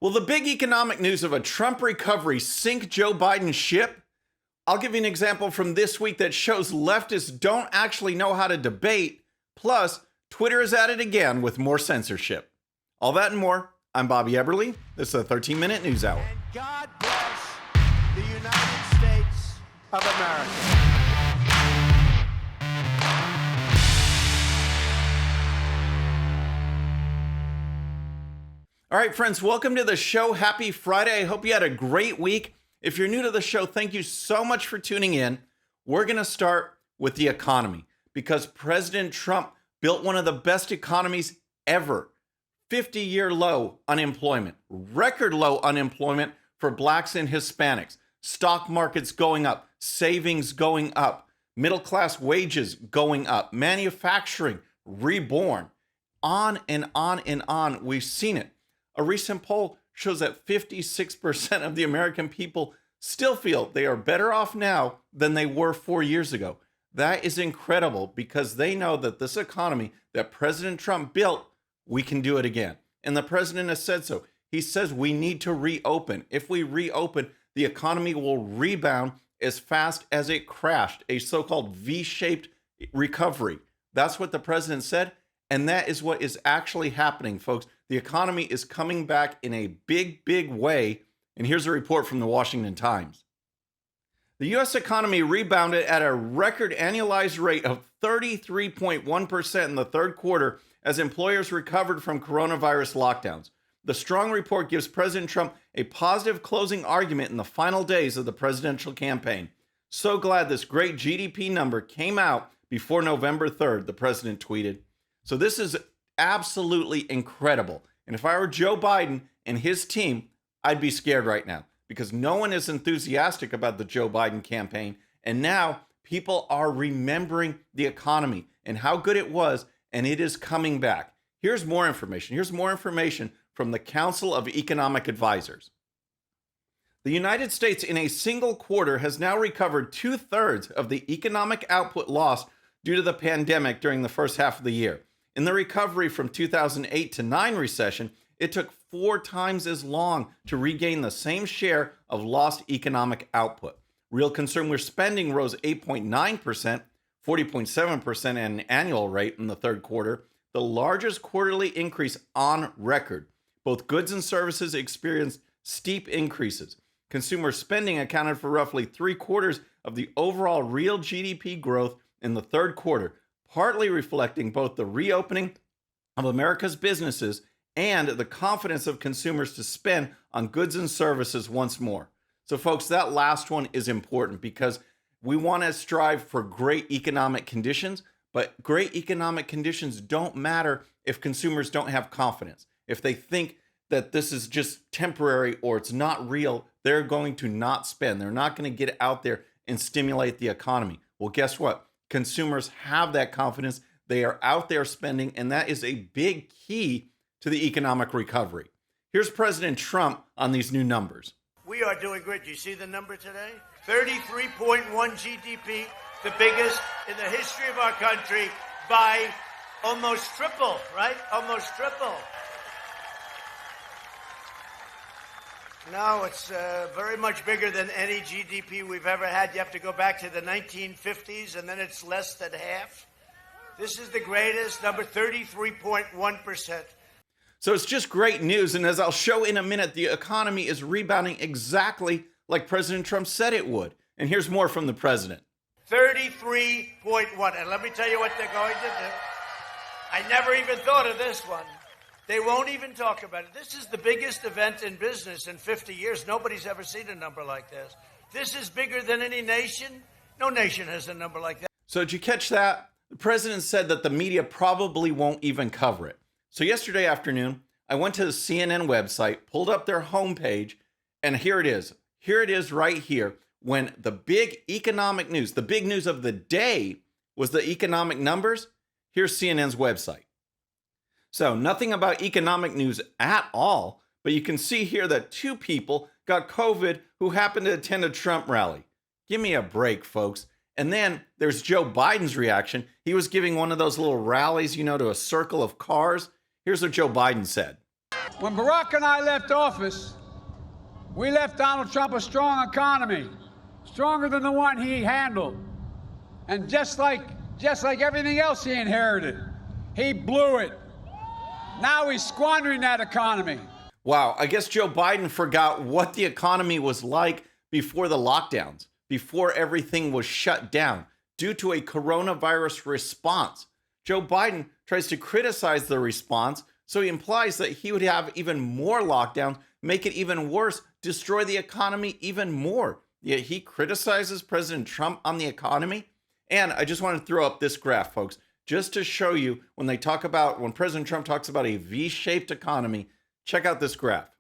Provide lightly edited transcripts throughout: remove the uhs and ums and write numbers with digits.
Will the big economic news of a Trump recovery sink Joe Biden's ship? I'll give you an example from this week that shows leftists don't actually know how to debate. Plus, Twitter is at it again with more censorship. All that and more. I'm Bobby Eberle. This is a 13-minute news hour. And God bless the United States of America. All right, friends, welcome to the show. Happy Friday. I hope you had a great week. If you're new to the show, thank you so much for tuning in. We're going to start with the economy because President Trump built one of the best economies ever. 50-year low unemployment, record low unemployment for blacks and Hispanics, stock markets going up, savings going up, middle-class wages going up, manufacturing reborn, on and on and on. We've seen it. A recent poll shows that 56% of the American people still feel they are better off now than they were 4 years ago. That is incredible because they know that this economy that President Trump built, we can do it again. And the president has said so. He says we need to reopen. If we reopen, the economy will rebound as fast as it crashed, a so-called V-shaped recovery. That's what the president said. And that is what is actually happening, folks. The economy is coming back in a big, big way. And here's a report from the Washington Times. The U.S. economy rebounded at a record annualized rate of 33.1% in the third quarter as employers recovered from coronavirus lockdowns. The strong report gives President Trump a positive closing argument in the final days of the presidential campaign. So glad this great GDP number came out before November 3rd, the president tweeted. So this is absolutely incredible. And if I were Joe Biden and his team, I'd be scared right now because no one is enthusiastic about the Joe Biden campaign. And now people are remembering the economy and how good it was, and it is coming back. Here's more information. Here's more information from the Council of Economic Advisors. The United States in a single quarter has now recovered 2/3 of the economic output lost due to the pandemic during the first half of the year. In the recovery from 2008 to 9 recession, it took 4 times as long to regain the same share of lost economic output. Real consumer spending rose 8.9%, 40.7% at an annual rate in the third quarter, the largest quarterly increase on record. Both goods and services experienced steep increases. Consumer spending accounted for roughly 3/4 of the overall real GDP growth in the third quarter, partly reflecting both the reopening of America's businesses and the confidence of consumers to spend on goods and services once more. So folks, that last one is important because we want to strive for great economic conditions, but great economic conditions don't matter if consumers don't have confidence. If they think that this is just temporary or it's not real, they're going to not spend. They're not going to get out there and stimulate the economy. Well, guess what? Consumers have that confidence. They are out there spending, and that is a big key to the economic recovery. Here's President Trump on these new numbers. We are doing great. Do you see the number today? 33.1 GDP, the biggest in the history of our country by almost triple, right? Almost triple. No, it's very much bigger than any GDP we've ever had. You have to go back to the 1950s, and then it's less than half. This is the greatest number, 33.1%. So it's just great news. And as I'll show in a minute, the economy is rebounding exactly like President Trump said it would. And here's more from the president. 33.1. And let me tell you what they're going to do. I never even thought of this one. They won't even talk about it. This is the biggest event in business in 50 years. Nobody's ever seen a number like this. This is bigger than any nation. No nation has a number like that. So did you catch that? The president said that the media probably won't even cover it. So yesterday afternoon, I went to the CNN website, pulled up their homepage, and here it is. Here it is right here. When the big economic news, the big news of the day was the economic numbers, here's CNN's website. So nothing about economic news at all, but you can see here that 2 people got COVID who happened to attend a Trump rally. Give me a break, folks. And then there's Joe Biden's reaction. He was giving one of those little rallies, to a circle of cars. Here's what Joe Biden said. When Barack and I left office, we left Donald Trump a strong economy, stronger than the one he handled. And just like everything else he inherited, he blew it. Now he's squandering that economy. Wow, I guess Joe Biden forgot what the economy was like before the lockdowns, before everything was shut down due to a coronavirus response. Joe Biden tries to criticize the response, so he implies that he would have even more lockdowns, make it even worse, destroy the economy even more. Yet he criticizes President Trump on the economy. And I just want to throw up this graph, folks, just to show you when President Trump talks about a V-shaped economy. Check out this graph.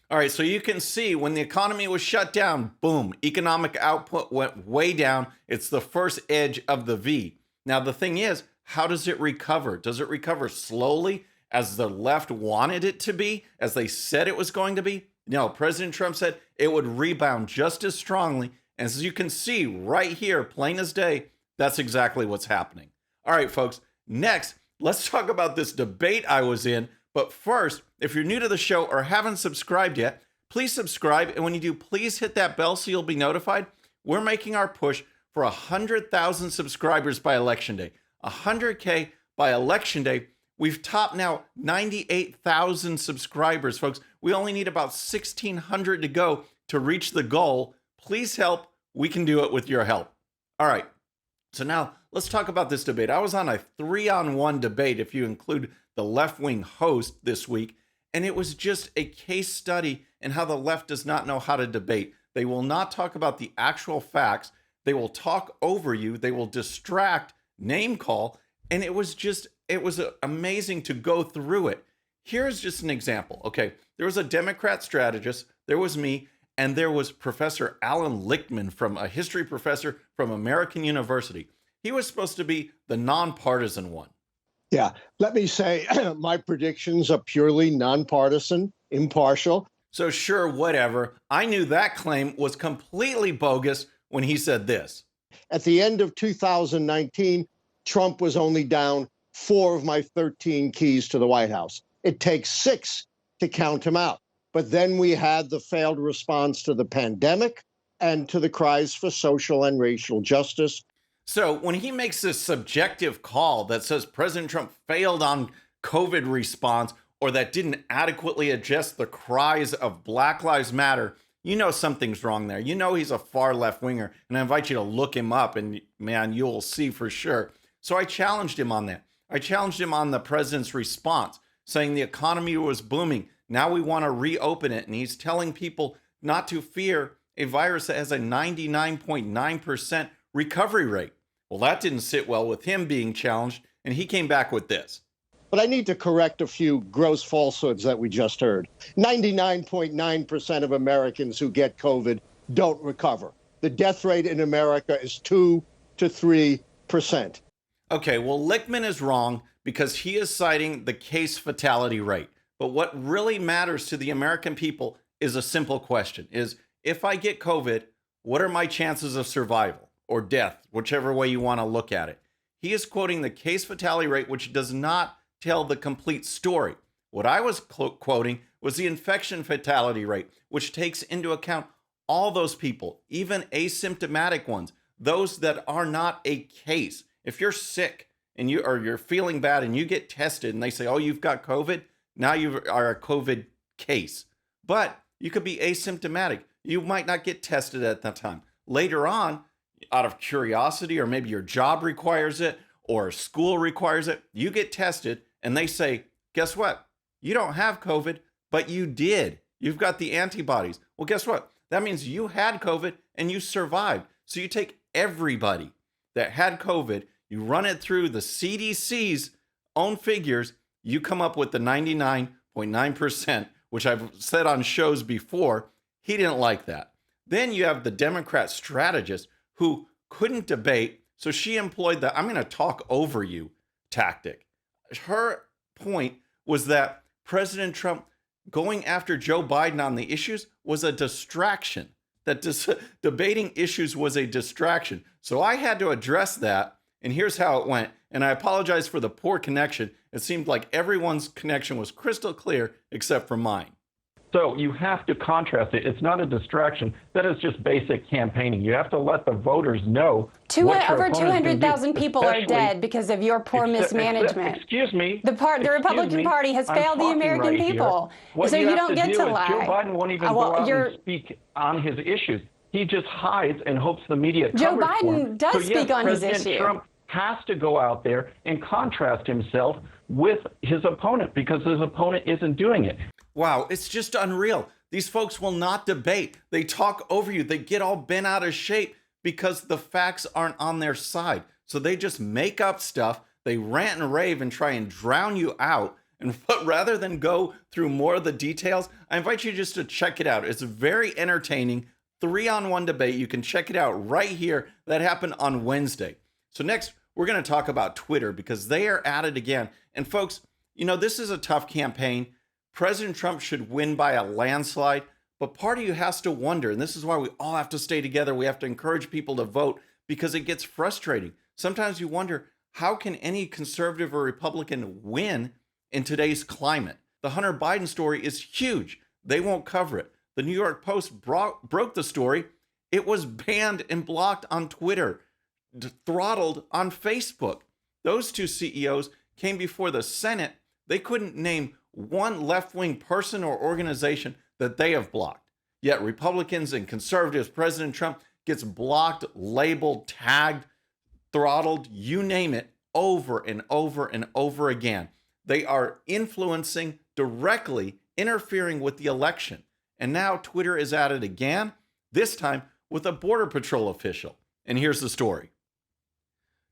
All right, so you can see when the economy was shut down, boom, economic output went way down. It's the first edge of the V. Now, the thing is, how does it recover? Does it recover slowly as the left wanted it to be, as they said it was going to be? No, President Trump said it would rebound just as strongly. And as you can see right here, plain as day, that's exactly what's happening. All right, folks, next, let's talk about this debate I was in. But first, if you're new to the show or haven't subscribed yet, please subscribe. And when you do, please hit that bell so you'll be notified. We're making our push for 100,000 subscribers by Election Day. 100K by Election Day. We've topped now 98,000 subscribers, folks. We only need about 1,600 to go to reach the goal. Please help. We can do it with your help. All right. So now let's talk about this debate. I was on a 3-on-1 debate, if you include the left-wing host this week, and it was just a case study in how the left does not know how to debate. They will not talk about the actual facts. They will talk over you. They will distract, name call, and it was amazing to go through it. Here's just an example. Okay, there was a Democrat strategist, there was me, and there was Professor Alan Lichtman, a history professor from American University. He was supposed to be the nonpartisan one. Yeah, let me say my predictions are purely nonpartisan, impartial. So sure, whatever. I knew that claim was completely bogus when he said this. At the end of 2019, Trump was only down 4 of my 13 keys to the White House. It takes 6 to count him out. But then we had the failed response to the pandemic and to the cries for social and racial justice. So when he makes this subjective call that says President Trump failed on COVID response or that didn't adequately address the cries of Black Lives Matter, you know something's wrong there. You know he's a far left winger, and I invite you to look him up, and man, you'll see for sure. So I challenged him on that. I challenged him on the president's response, saying the economy was booming. Now we want to reopen it, and he's telling people not to fear a virus that has a 99.9% recovery rate. Well, that didn't sit well with him being challenged, and he came back with this. But I need to correct a few gross falsehoods that we just heard. 99.9% of Americans who get COVID don't recover. The death rate in America is 2 to 3%. Okay, well, Lichtman is wrong because he is citing the case fatality rate. But what really matters to the American people is a simple question, is if I get COVID, what are my chances of survival or death, whichever way you want to look at it? He is quoting the case fatality rate, which does not tell the complete story. What I was quoting was the infection fatality rate, which takes into account all those people, even asymptomatic ones, those that are not a case. If you're sick and you're feeling bad and you get tested and they say, oh, you've got COVID, now you are a COVID case. But you could be asymptomatic. You might not get tested at that time. Later on, out of curiosity, or maybe your job requires it, or school requires it, you get tested and they say, guess what? You don't have COVID, but you did. You've got the antibodies. Well, guess what? That means you had COVID and you survived. So you take everybody that had COVID, you run it through the CDC's own figures, you come up with the 99.9%, which I've said on shows before. He didn't like that. Then you have the Democrat strategist who couldn't debate, so she employed the I'm going to talk over you tactic. Her point was that President Trump going after Joe Biden on the issues was a distraction, that debating issues was a distraction. So I had to address that, and here's how it went. And I apologize for the poor connection. It seemed like everyone's connection was crystal clear except for mine. So you have to contrast it. It's not a distraction. That is just basic campaigning. You have to let the voters know. Over 200,000 people are dead because of your poor mismanagement. Excuse me. The Republican Party has failed the American people. So you don't get to lie. Joe Biden won't even go out and speak on his issues. He just hides and hopes the media covers Joe Biden for him. does speak on his President issue. Trump has to go out there and contrast himself with his opponent because his opponent isn't doing it. Wow, it's just unreal. These folks will not debate. They talk over you. They get all bent out of shape because the facts aren't on their side. So they just make up stuff. They rant and rave and try and drown you out. And rather than go through more of the details, I invite you just to check it out. It's very entertaining. 3-on-1 debate. You can check it out right here. That happened on Wednesday. So next, we're going to talk about Twitter because they are at it again. And folks, you know, this is a tough campaign. President Trump should win by a landslide, but part of you has to wonder, and this is why we all have to stay together. We have to encourage people to vote because it gets frustrating. Sometimes you wonder, how can any conservative or Republican win in today's climate? The Hunter Biden story is huge. They won't cover it. The New York Post broke the story. It was banned and blocked on Twitter, throttled on Facebook. Those two CEOs came before the Senate. They couldn't name one left-wing person or organization that they have blocked. Yet Republicans and conservatives, President Trump gets blocked, labeled, tagged, throttled, you name it, over and over and over again. They are influencing, directly interfering with the election. And now Twitter is at it again, this time with a Border Patrol official. And here's the story.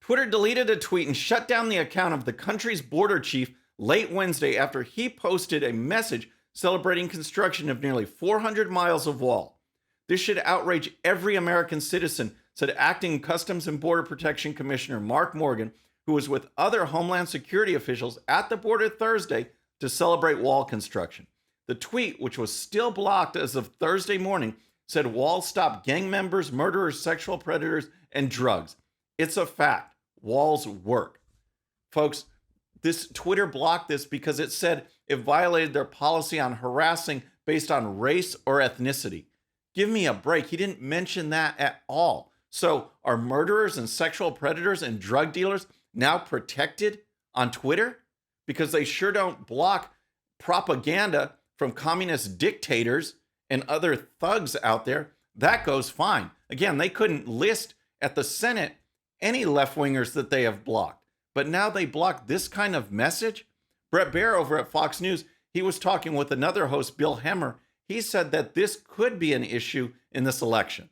Twitter deleted a tweet and shut down the account of the country's border chief late Wednesday after he posted a message celebrating construction of nearly 400 miles of wall. This should outrage every American citizen, said Acting Customs and Border Protection Commissioner Mark Morgan, who was with other Homeland Security officials at the border Thursday to celebrate wall construction. The tweet, which was still blocked as of Thursday morning, said walls stop gang members, murderers, sexual predators, and drugs. It's a fact. Walls work. Folks, this Twitter blocked this because it said it violated their policy on harassing based on race or ethnicity. Give me a break. He didn't mention that at all. So are murderers and sexual predators and drug dealers now protected on Twitter? Because they sure don't block propaganda from communist dictators and other thugs out there. That goes fine. Again, they couldn't list at the Senate any left-wingers that they have blocked. But now they block this kind of message? Bret Baier over at Fox News, he was talking with another host, Bill Hemmer. He said that this could be an issue in this election.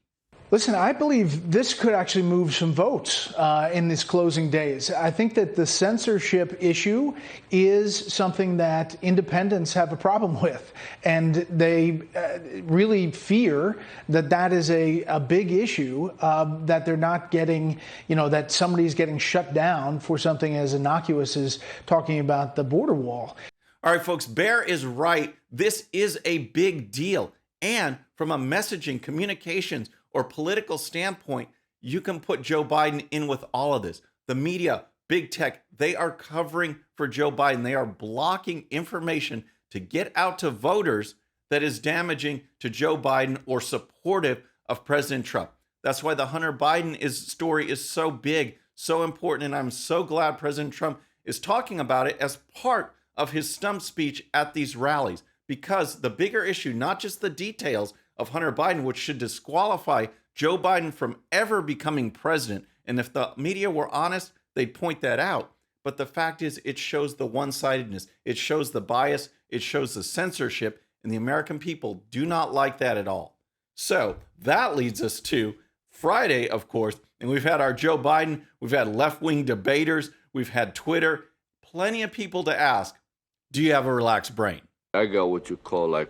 Listen, I believe this could actually move some votes in these closing days. I think that the censorship issue is something that independents have a problem with, and they really fear that that is a big issue, that they're not getting, that somebody's getting shut down for something as innocuous as talking about the border wall. All right, folks, Baier is right. This is a big deal. And from a messaging, communications, or political standpoint, you can put Joe Biden in with all of this. The media, big tech, they are covering for Joe Biden. They are blocking information to get out to voters that is damaging to Joe Biden or supportive of President Trump. That's why the Hunter Biden story is so big, so important, and I'm so glad President Trump is talking about it as part of his stump speech at these rallies. Because the bigger issue, not just the details of Hunter Biden, which should disqualify Joe Biden from ever becoming president. And if the media were honest, they'd point that out. But the fact is, it shows the one-sidedness. It shows the bias. It shows the censorship. And the American people do not like that at all. So that leads us to Friday, of course. And we've had our Joe Biden. We've had left-wing debaters. We've had Twitter. Plenty of people to ask, do you have a relaxed brain? I got what you call a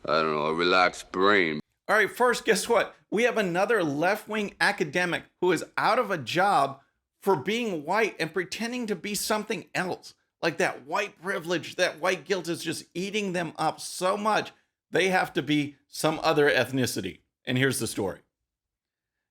relaxed brain. All right, first, guess what? We have another left-wing academic who is out of a job for being white and pretending to be something else. Like that white privilege, that white guilt is just eating them up so much, they have to be some other ethnicity. And here's the story.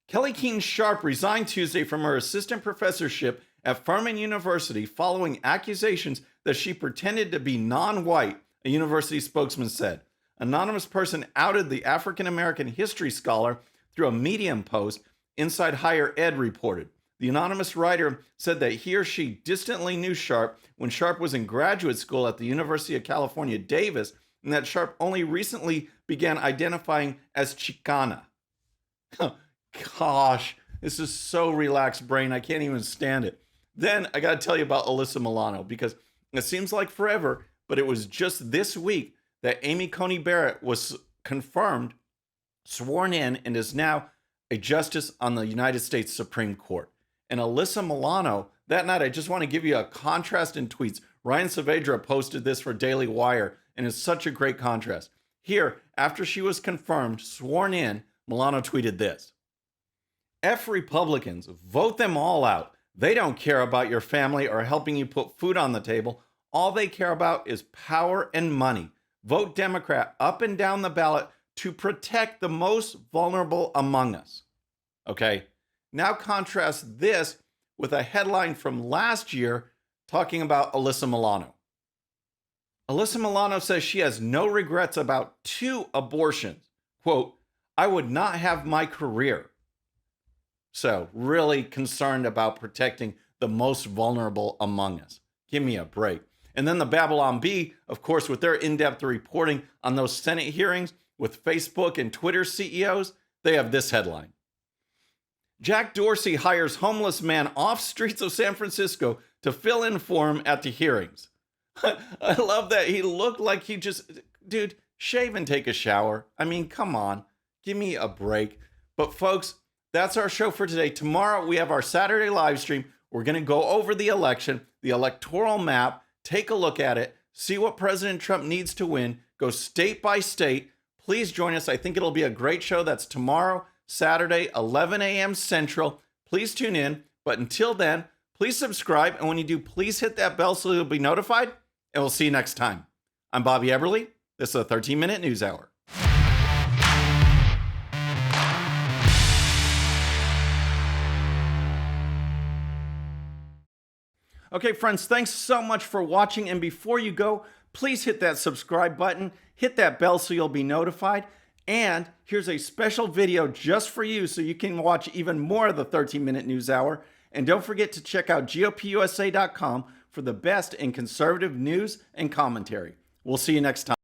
Kelly Keaton Sharp resigned Tuesday from her assistant professorship at Furman University following accusations that she pretended to be non-white, a university spokesman said. Anonymous person outed the African-American history scholar through a Medium post, Inside Higher Ed reported. The anonymous writer said that he or she distantly knew Sharp when Sharp was in graduate school at the University of California, Davis, and that Sharp only recently began identifying as Chicana. Gosh, this is so relaxed brain, I can't even stand it. Then I got to tell you about Alyssa Milano, because it seems like forever, but it was just this week that Amy Coney Barrett was confirmed, sworn in, and is now a justice on the United States Supreme Court. And Alyssa Milano, that night, I just want to give you a contrast in tweets. Ryan Saavedra posted this for Daily Wire, and it's such a great contrast. Here, after she was confirmed, sworn in, Milano tweeted this. F Republicans, vote them all out. They don't care about your family or helping you put food on the table. All they care about is power and money. Vote Democrat up and down the ballot to protect the most vulnerable among us. Okay, now contrast this with a headline from last year talking about Alyssa Milano. Alyssa Milano says she has no regrets about 2 abortions. Quote, I would not have my career. So really concerned about protecting the most vulnerable among us. Give me a break. And then the Babylon Bee, of course, with their in-depth reporting on those Senate hearings with Facebook and Twitter CEOs, they have this headline. Jack Dorsey hires homeless man off streets of San Francisco to fill in for him at the hearings. I love that. He looked like he just, dude, shave and take a shower. I mean, come on, give me a break. But folks, that's our show for today. Tomorrow we have our Saturday live stream. We're going to go over the election, the electoral map, take a look at it, see what President Trump needs to win, go state by state. Please join us. I think it'll be a great show. That's tomorrow, Saturday, 11 a.m. Central. Please tune in. But until then, please subscribe. And when you do, please hit that bell so you'll be notified. And we'll see you next time. I'm Bobby Eberle. This is a 13-minute news hour. Okay, friends, thanks so much for watching. And before you go, please hit that subscribe button, hit that bell so you'll be notified. And here's a special video just for you so you can watch even more of the 13-minute news hour. And don't forget to check out GOPUSA.com for the best in conservative news and commentary. We'll see you next time.